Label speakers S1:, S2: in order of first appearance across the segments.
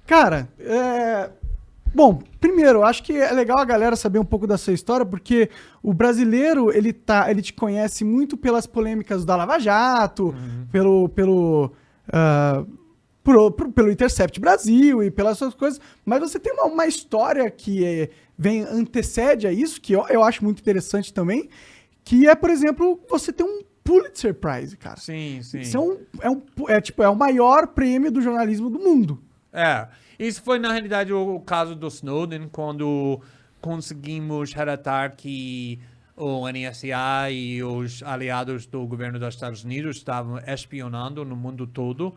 S1: Cara, bom, primeiro, acho que é legal a galera saber um pouco da sua história, porque o brasileiro, ele te conhece muito pelas polêmicas da Lava Jato, ah, pelo Intercept Brasil e pelas suas coisas, mas você tem uma história que antecede a isso, que eu acho muito interessante também, que é, por exemplo, você tem um Pulitzer Prize, cara.
S2: Sim, sim.
S1: Isso é o maior prêmio do jornalismo do mundo.
S2: Isso foi, na realidade, o caso do Snowden, quando conseguimos relatar que o NSA e os aliados do governo dos Estados Unidos estavam espionando no mundo todo.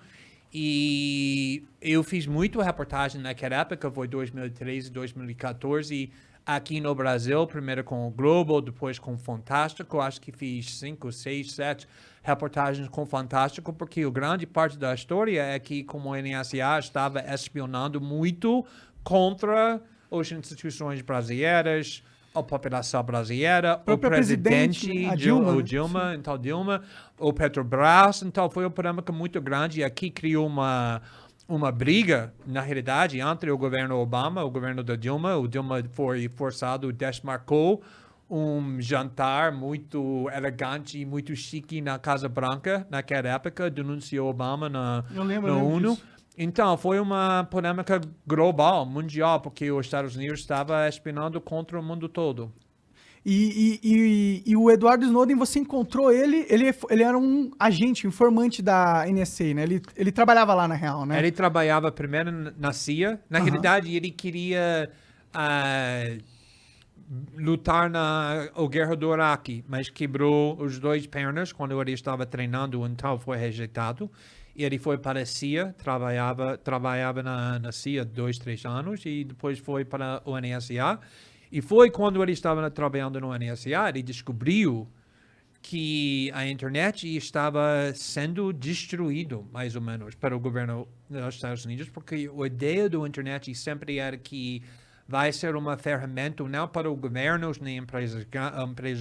S2: E eu fiz muita reportagem naquela época, foi 2013, 2014, aqui no Brasil, primeiro com o Globo, depois com o Fantástico. Acho que fiz 5, 6, 7 reportagens com o Fantástico, porque a grande parte da história é que como o NSA estava espionando muito contra as instituições brasileiras, a população brasileira, o presidente, Dilma, o Petrobras. Então foi uma polêmica muito grande e aqui criou uma briga, na realidade, entre o governo Obama e o governo da Dilma. O Dilma foi forçado, desmarcou um jantar muito elegante e muito chique na Casa Branca, naquela época, denunciou Obama na ONU. Disso. Então, foi uma polêmica global, mundial, porque os Estados Unidos estava espionando contra o mundo todo.
S1: E o Edward Snowden, você encontrou ele era um agente, informante da NSA, né? Ele trabalhava lá, na real, né?
S2: Ele trabalhava primeiro na CIA. Na realidade, ele queria lutar na guerra do Iraque, mas quebrou os 2 pernas quando ele estava treinando, então foi rejeitado. E ele foi para a CIA, trabalhava na CIA 2, 3 anos e depois foi para o NSA. E foi quando ele estava trabalhando no NSA, ele descobriu que a internet estava sendo destruído, mais ou menos, para o governo dos Estados Unidos, porque a ideia da internet sempre era que vai ser uma ferramenta não para os governos nem empresas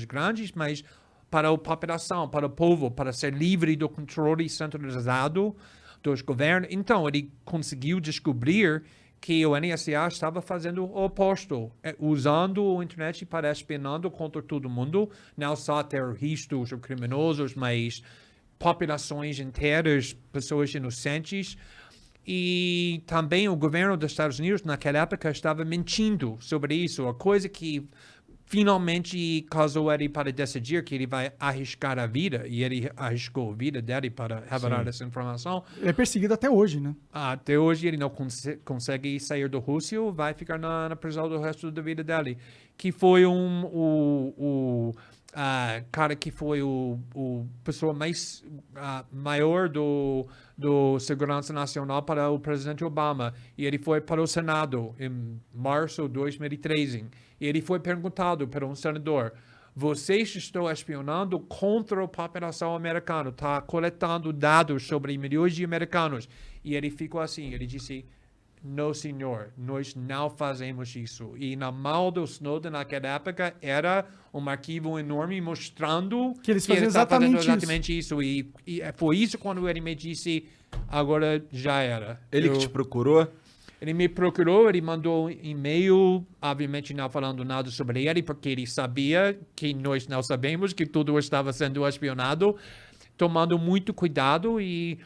S2: grandes, mas para a população, para o povo, para ser livre do controle centralizado dos governos. Então, ele conseguiu descobrir que o NSA estava fazendo o oposto, usando a internet para espionando contra todo mundo, não só terroristas ou criminosos, mas populações inteiras, pessoas inocentes. E também o governo dos Estados Unidos, naquela época, estava mentindo sobre isso, a coisa que finalmente causou ele para decidir que ele vai arriscar a vida, e ele arriscou a vida dele para revelar essa informação.
S1: Ele é perseguido até hoje, né?
S2: Até hoje ele não consegue sair da Rússia, vai ficar na prisão do resto da vida dele. Que foi o cara que foi o pessoa mais maior do Segurança Nacional para o presidente Obama. E ele foi para o Senado em março de 2013. E ele foi perguntado por um senador: vocês estão espionando contra a população americana, está coletando dados sobre milhões de americanos. E ele ficou assim, ele disse: não, senhor, nós não fazemos isso. E na mão do Snowden naquela época era um arquivo enorme mostrando
S1: que eles faziam
S2: exatamente isso. E foi isso quando ele me disse: agora já era.
S3: Ele que te procurou?
S2: Ele me procurou, ele mandou um e-mail, obviamente não falando nada sobre ele, porque ele sabia que nós não sabemos que tudo estava sendo espionado, tomando muito cuidado, e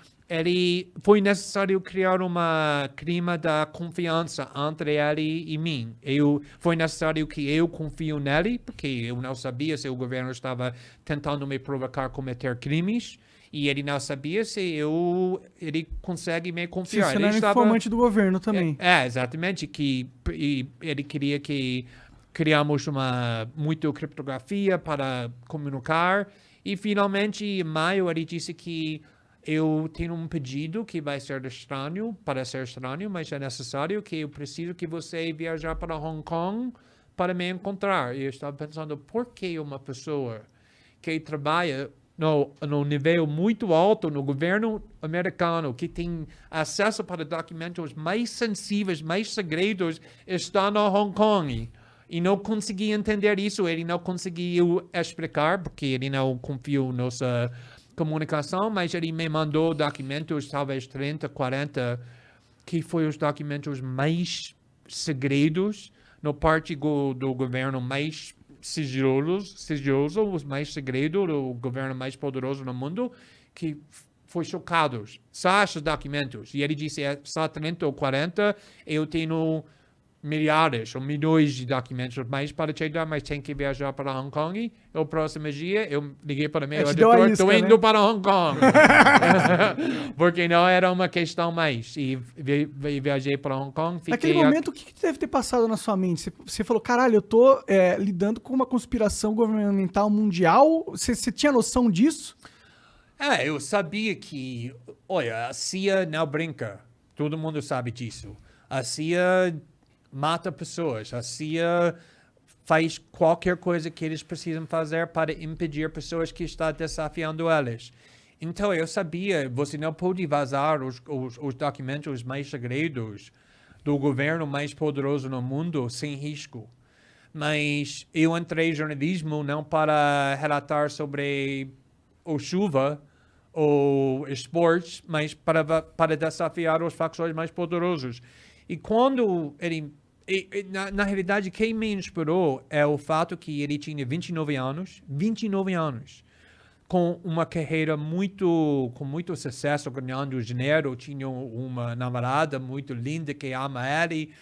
S2: foi necessário criar uma clima da confiança entre ele e mim. Foi necessário que eu confio nele, porque eu não sabia se o governo estava tentando me provocar a cometer crimes. E ele não sabia se ele consegue me confiar.
S1: Sim, ele era informante do governo também.
S2: Exatamente. E ele queria que criamos muita criptografia para comunicar. E finalmente, em maio, ele disse que eu tenho um pedido que vai ser estranho, mas é necessário, que eu preciso que você viajar para Hong Kong para me encontrar. E eu estava pensando, por que uma pessoa que trabalha no nível muito alto no governo americano, que tem acesso para documentos mais sensíveis, mais segredos, está no Hong Kong? E não consegui entender isso, ele não conseguiu explicar, porque ele não confiou na nossa comunicação, mas ele me mandou documentos, talvez 30, 40 que foi os documentos mais segredos, no parte do governo mais sigiloso, os mais segredos, o governo mais poderoso no mundo, que foi chocados. Só esses documentos. E ele disse, só 30 ou 40, eu tenho milhares ou milhões de documentos mais para te dar, mas tem que viajar para Hong Kong. E o próximo dia, eu liguei para meu editor, estou indo para Hong Kong. Porque não era uma questão mais. E viajei para Hong Kong.
S1: Naquele momento, o que deve ter passado na sua mente? Você falou, caralho, eu tô lidando com uma conspiração governamental mundial. Você tinha noção disso?
S2: Eu sabia que, olha, a CIA não brinca. Todo mundo sabe disso. A CIA mata pessoas. A CIA faz qualquer coisa que eles precisam fazer para impedir pessoas que estão desafiando eles. Então, eu sabia, você não pode vazar os documentos mais segredos do governo mais poderoso no mundo sem risco. Mas eu entrei em jornalismo não para relatar sobre ou chuva ou esportes, mas para desafiar os facções mais poderosos. E quando ele... na realidade, quem me inspirou é o fato que ele tinha 29 anos, com uma carreira com muito sucesso, ganhando dinheiro, tinha uma namorada muito linda que ama ele,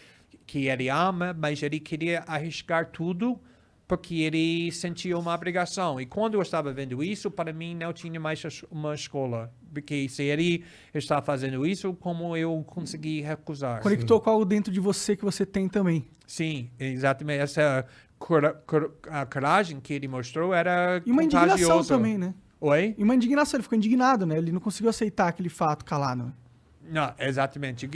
S2: que ele ama, mas ele queria arriscar tudo porque ele sentia uma obrigação. E quando eu estava vendo isso, para mim não tinha mais uma escola. Porque se ele está fazendo isso, como eu consegui recusar?
S1: Conectou com algo dentro de você que você tem também.
S2: Sim, exatamente. Essa a coragem que ele mostrou era
S1: E uma indignação
S2: contagiosa.
S1: também, né?
S2: Oi?
S1: E uma indignação, ele ficou indignado, né? Ele não conseguiu aceitar aquele fato calado.
S2: Não, exatamente.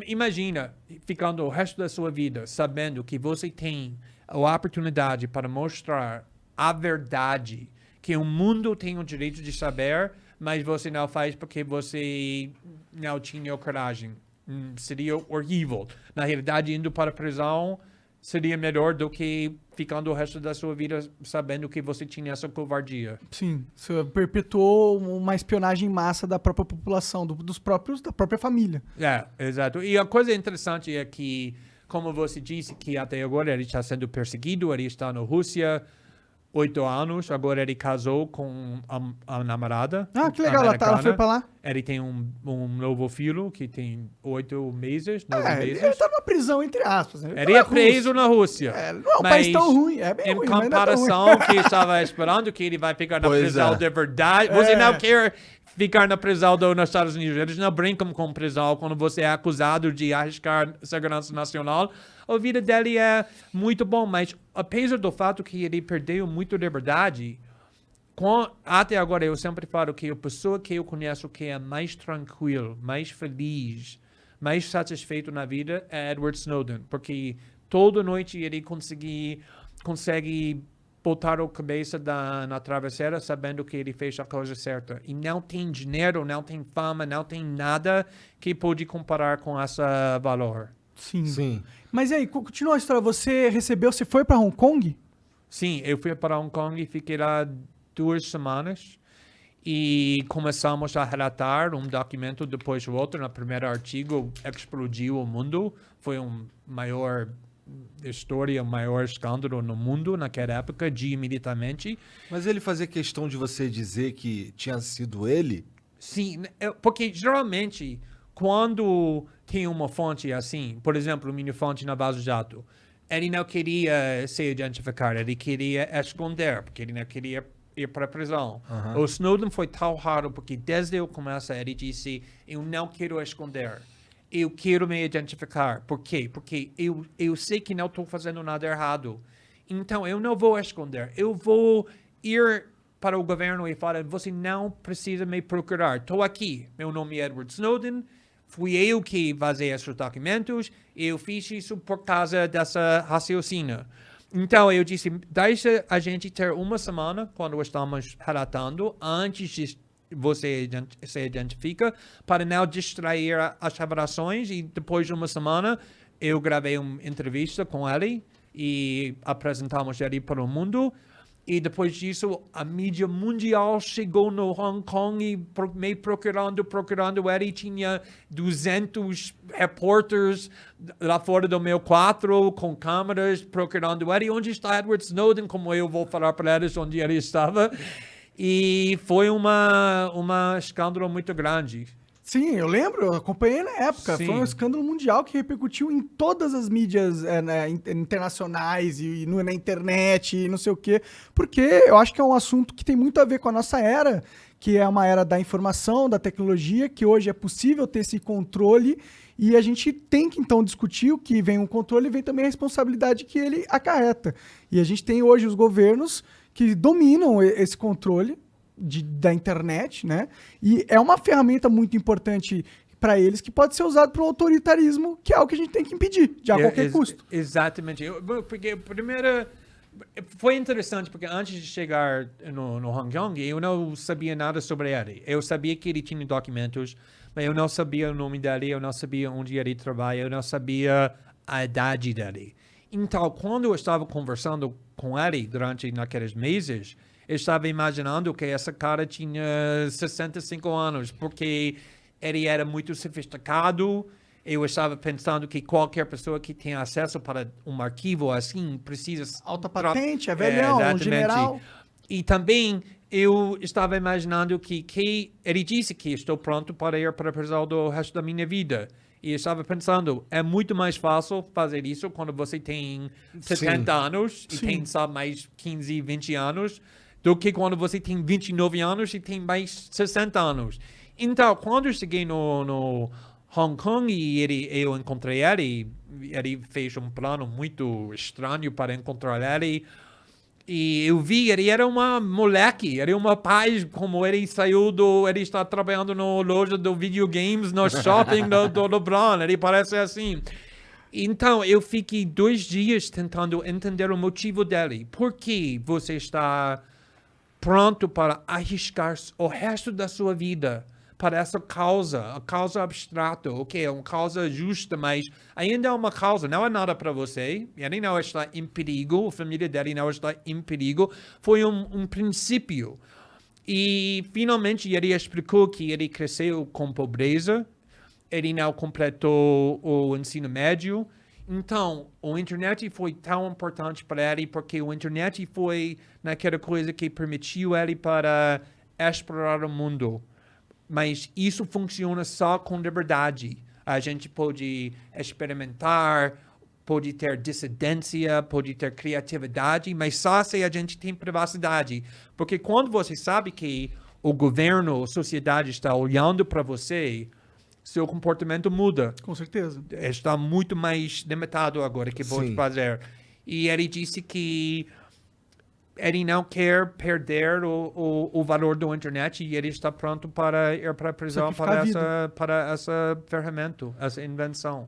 S2: Imagina ficando o resto da sua vida sabendo que você tem a oportunidade para mostrar a verdade, que o mundo tem o direito de saber, mas você não faz porque você não tinha coragem. Seria horrível. Na realidade, indo para a prisão seria melhor do que ficando o resto da sua vida sabendo que você tinha essa covardia.
S1: Sim, você perpetuou uma espionagem em massa da própria população, da própria família.
S2: Exato. E a coisa interessante é que, como você disse, que até agora ele está sendo perseguido, ele está na Rússia 8 anos, agora ele casou com a namorada.
S1: Ah, que legal, ela foi pra lá.
S2: Ele tem um novo filho que tem 8 meses, 9 meses.
S1: Ele tá numa prisão, entre aspas.
S2: Ele é preso na Rússia.
S1: Não é um país tão ruim, é bem ruim,
S2: em comparação que estava esperando que ele vai ficar na prisão de verdade. Você não quer ficar na prisão nos Estados Unidos. Eles não brincam com prisão quando você é acusado de arriscar segurança nacional. A vida dele é muito bom, mas apesar do fato que ele perdeu muito liberdade, até agora eu sempre falo que a pessoa que eu conheço que é mais tranquilo, mais feliz, mais satisfeito na vida é Edward Snowden, porque toda noite ele consegue botar a cabeça na travesseira sabendo que ele fez a coisa certa. E não tem dinheiro, não tem fama, não tem nada que pode comparar com esse valor.
S1: Sim. Mas e aí, continua a história. Você foi para Hong Kong?
S2: Sim, eu fui para Hong Kong e fiquei lá 2 semanas. E começamos a relatar um documento depois do outro. No primeiro artigo, explodiu o mundo. Foi um maior história, o maior escândalo no mundo naquela época, imediatamente.
S3: Mas ele fazia questão de você dizer que tinha sido ele?
S2: Sim, porque geralmente quando tem uma fonte assim, por exemplo, minha fonte na Vaza Jato, ele não queria se identificar, ele queria esconder, porque ele não queria ir para a prisão. O Snowden foi tão raro, porque desde o começo ele disse, eu não quero esconder. Eu quero me identificar. Por quê? Porque eu sei que não estou fazendo nada errado. Então, eu não vou esconder. Eu vou ir para o governo e falar, você não precisa me procurar. Estou aqui. Meu nome é Edward Snowden. Fui eu que vazei esses documentos. Eu fiz isso por causa dessa raciocínio. Então, eu disse, deixa a gente ter uma semana, quando estamos relatando, antes de você se identifica, para não distrair as revelações. E depois de uma semana, eu gravei uma entrevista com ele e apresentamos ele para o mundo. E depois disso, a mídia mundial chegou no Hong Kong e me procurando ele. Tinha 200 repórteres lá fora do meu quarto com câmeras procurando ele. Onde está Edward Snowden? Como eu vou falar para eles onde ele estava. E foi uma escândalo muito grande.
S1: Sim, eu lembro, eu acompanhei na época.
S2: Sim.
S1: Foi um escândalo mundial que repercutiu em todas as mídias internacionais e na internet e não sei o quê. Porque eu acho que é um assunto que tem muito a ver com a nossa era, que é uma era da informação, da tecnologia, que hoje é possível ter esse controle e a gente tem que então discutir o que vem um controle e vem também a responsabilidade que ele acarreta. E a gente tem hoje os governos que dominam esse controle da internet, né? E é uma ferramenta muito importante para eles que pode ser usado para o autoritarismo, que é algo que a gente tem que impedir, a qualquer custo.
S2: Exatamente. Porque primeiro foi interessante, porque antes de chegar no Hong Kong, eu não sabia nada sobre ele. Eu sabia que ele tinha documentos, mas eu não sabia o nome dele, eu não sabia onde ele trabalha, eu não sabia a idade dele. Então, quando eu estava conversando com ele durante naqueles meses, eu estava imaginando que essa cara tinha 65 anos, porque ele era muito sofisticado. Eu estava pensando que qualquer pessoa que tenha acesso para um arquivo assim precisa...
S1: Alta patente, é velhão, um general.
S2: E também eu estava imaginando que ele disse que estou pronto para ir para a prisão do resto da minha vida. E eu estava pensando, é muito mais fácil fazer isso quando você tem 70 anos e tem, sabe, mais 15, 20 anos, do que quando você tem 29 anos e tem mais 60 anos. Então, quando eu cheguei no Hong Kong e eu encontrei ele fez um plano muito estranho para encontrar ele. E eu vi, ele era uma moleque, era uma paz, como ele ele está trabalhando na loja de videogames no shopping do LeBron, ele parece assim. Então, eu fiquei 2 dias tentando entender o motivo dele. Por que você está pronto para arriscar o resto da sua vida para essa causa, a causa abstrata, ok, é uma causa justa, mas ainda é uma causa, não é nada para você, ele não está em perigo, a família dele não está em perigo, foi um princípio. E, finalmente, ele explicou que ele cresceu com pobreza, ele não completou o ensino médio, então, a internet foi tão importante para ele, porque a internet foi naquela coisa que permitiu ele para explorar o mundo. Mas isso funciona só com liberdade. A gente pode experimentar, pode ter dissidência, pode ter criatividade, mas só se a gente tem privacidade. Porque quando você sabe que o governo, a sociedade está olhando para você, seu comportamento muda.
S1: Com certeza.
S2: Está muito mais limitado agora que pode fazer. E ele disse que ele não quer perder o valor da internet e ele está pronto para ir para a prisão para essa ferramenta, essa invenção.